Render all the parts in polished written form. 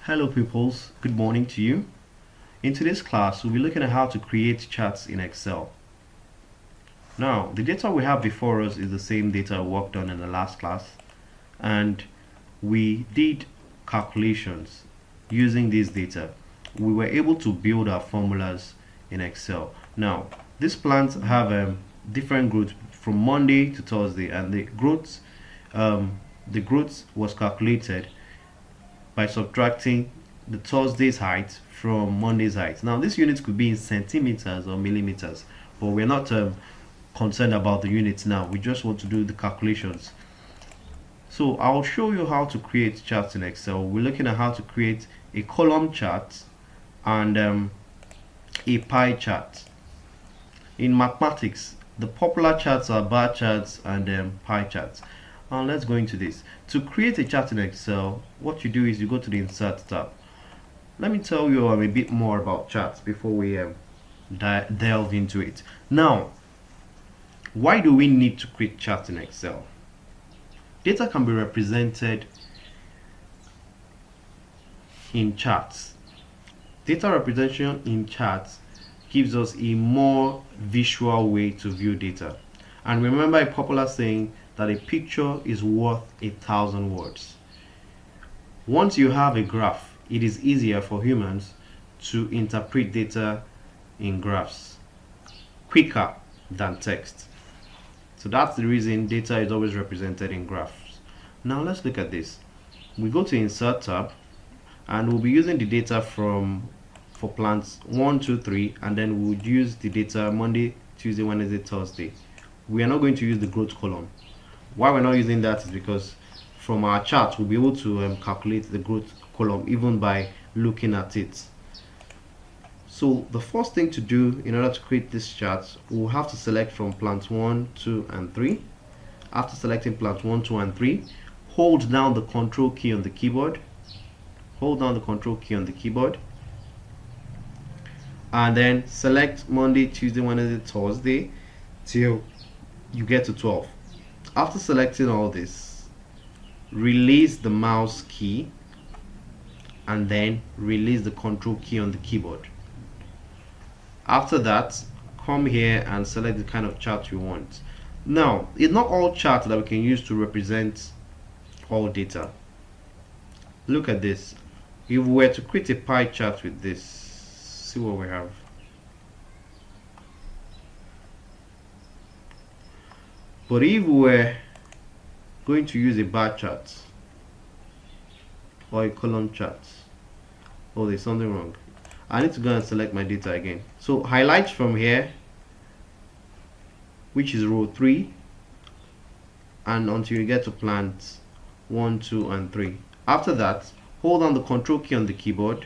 Hello pupils, good morning to you. In today's class, we'll be looking at how to create charts in Excel. Now, the data we have before us is the same data we worked on in the last class, and we did calculations using this data. We were able to build our formulas in Excel. Now, these plants have different growth from Monday to Thursday, and the growth was calculated by subtracting the Thursday's height from Monday's height. Now, this unit could be in centimeters or millimeters, but we're not concerned about the units now. We just want to do the calculations. So I'll show you how to create charts in Excel. We're looking at how to create a column chart and a pie chart. In mathematics, the popular charts are bar charts and pie charts. Now let's go into this. To create a chart in Excel, what you do is you go to the Insert tab. Let me tell you a bit more about charts before we delve into it. Now, why do we need to create charts in Excel? Data can be represented in charts. Data representation in charts gives us a more visual way to view data. And remember a popular saying that a picture is worth 1,000 words. Once you have a graph, it is easier for humans to interpret data in graphs quicker than text. So that's the reason data is always represented in graphs. Now let's look at this. We go to Insert tab and we'll be using the data for plants 1, 2, 3, and then we'll use the data Monday, Tuesday, Wednesday, Thursday. We are not going to use the growth column. Why we're not using that is because from our chart we'll be able to calculate the growth column even by looking at it. So the first thing to do in order to create this chart, we'll have to select from plant 1, 2, and 3. After selecting plant 1, 2, and 3, hold down the Control key on the keyboard. Hold down the Control key on the keyboard. And then select Monday, Tuesday, Wednesday, Thursday till you get to 12. After selecting all this, release the mouse key and then release the Control key on the keyboard. After that, come here and select the kind of chart you want. Now, it's not all charts that we can use to represent all data. Look at this. If we were to create a pie chart with this, see what we have. But if we were going to use a bar chart or a column chart, oh, there's something wrong. I need to go and select my data again. So highlight from here, which is row 3, and until you get to plant 1, 2, and 3. After that, hold down the Control key on the keyboard,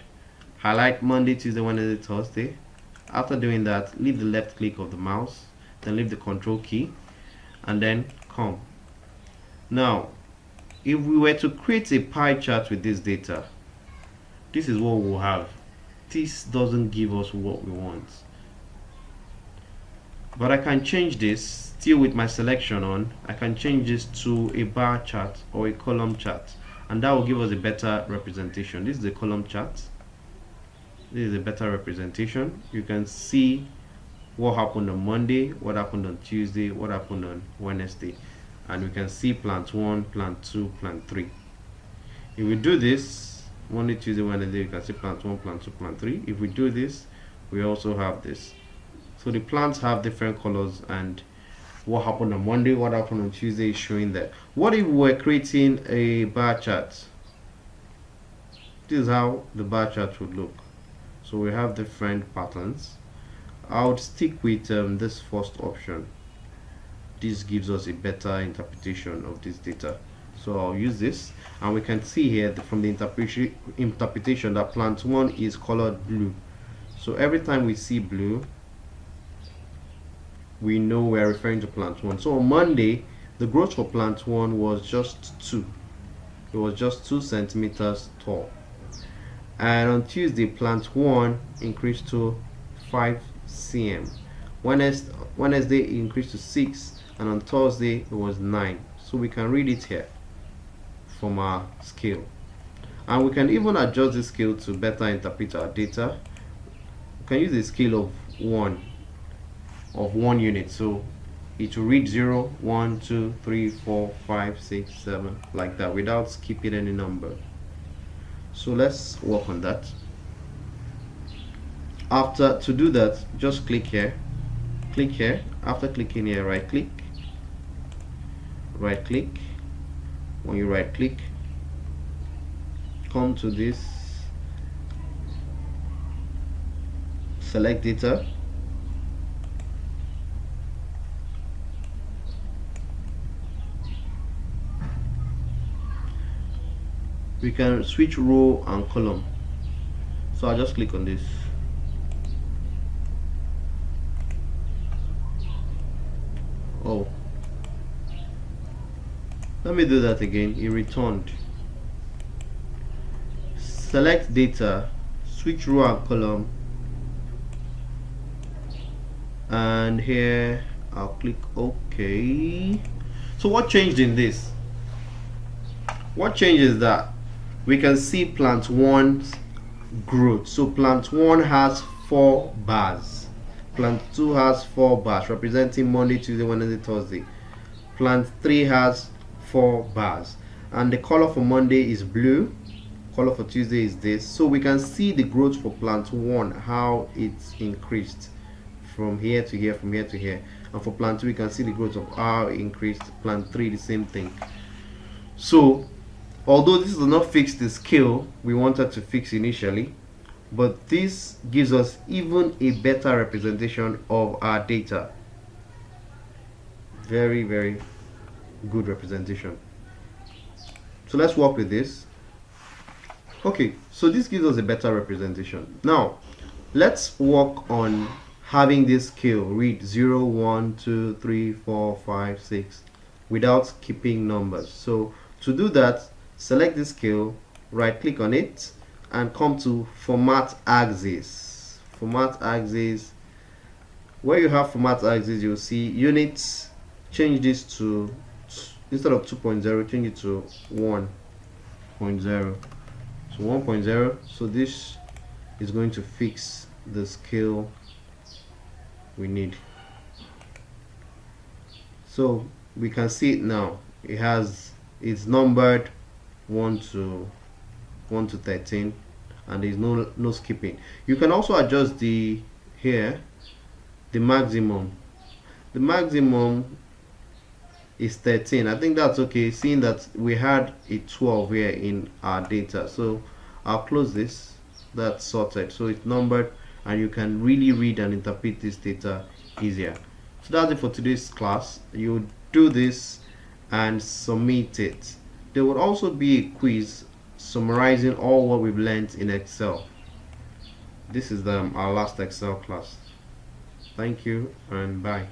highlight Monday, Tuesday, Wednesday, Thursday. After doing that, leave the left click of the mouse, then leave the Control key, and then come. Now, if we were to create a pie chart with this data, this is what we'll have. This doesn't give us what we want. But I can change this, still with my selection on, I can change this to a bar chart or a column chart, and that will give us a better representation. This is the column chart. This is a better representation. You can see what happened on Monday, what happened on Tuesday, what happened on Wednesday, and we can see plant 1, plant 2, plant 3. If we do this Monday, Tuesday, Wednesday, you can see plant 1, plant 2, plant 3. If we do this, we also have this. So the plants have different colors, and what happened on Monday, what happened on Tuesday is showing there. What if we were creating a bar chart? This is how the bar chart would look. So we have different patterns. I would stick with this first option. This gives us a better interpretation of this data. So I'll use this, and we can see here from the interpretation that plant 1 is colored blue. So every time we see blue, we know we're referring to plant 1. So on Monday, the growth for plant 1 was just 2. It was just 2 centimeters tall. And on Tuesday, plant 1 increased to 5 cm. Wednesday it increased to 6, and on Thursday it was 9. So we can read it here from our scale. And we can even adjust the scale to better interpret our data. We can use a scale of one unit, so it will read 0, 1, 2, 3, 4, 5, 6, 7, like that, without skipping any number. So let's work on that. To do that, just click here. After clicking here, right click. When you right click, come to this, select data, we can switch row and column, so I'll just click on this. Oh, let me do that again. It returned. Select data, switch row and column, and here I'll click OK. So what changed in this? What changes that we can see plant 1's growth. So plant 1 has 4 bars. Plant 2 has 4 bars, representing Monday, Tuesday, Wednesday, Thursday. Plant 3 has 4 bars. And the color for Monday is blue. Color for Tuesday is this. So we can see the growth for plant 1, how it's increased from here to here, from here to here. And for plant 2, we can see the growth of how it increased. Plant 3, the same thing. So although this does not fix the scale we wanted to fix initially, but this gives us even a better representation of our data. Very, very good representation. So let's work with this. Okay, so this gives us a better representation. Now let's work on having this scale read 0, 1, 2, 3, 4, 5, 6 without skipping numbers. So to do that, select the scale, right click on it, and come to format axis. Format axis. Where you have format axis, you'll see units. Change this to, instead of 2.0, change it to 1.0. So 1.0. So this is going to fix the scale we need. So we can see it now. It's numbered 1 to 13, and there's no skipping. You can also adjust the maximum. The maximum is 13. I think that's okay, seeing that we had a 12 here in our data. So I'll close this. That's sorted, so it's numbered, and you can really read and interpret this data easier. So that's it for today's class. You do this and submit it. There will also be a quiz summarizing all what we've learned in Excel. This is our last Excel class. Thank you and bye.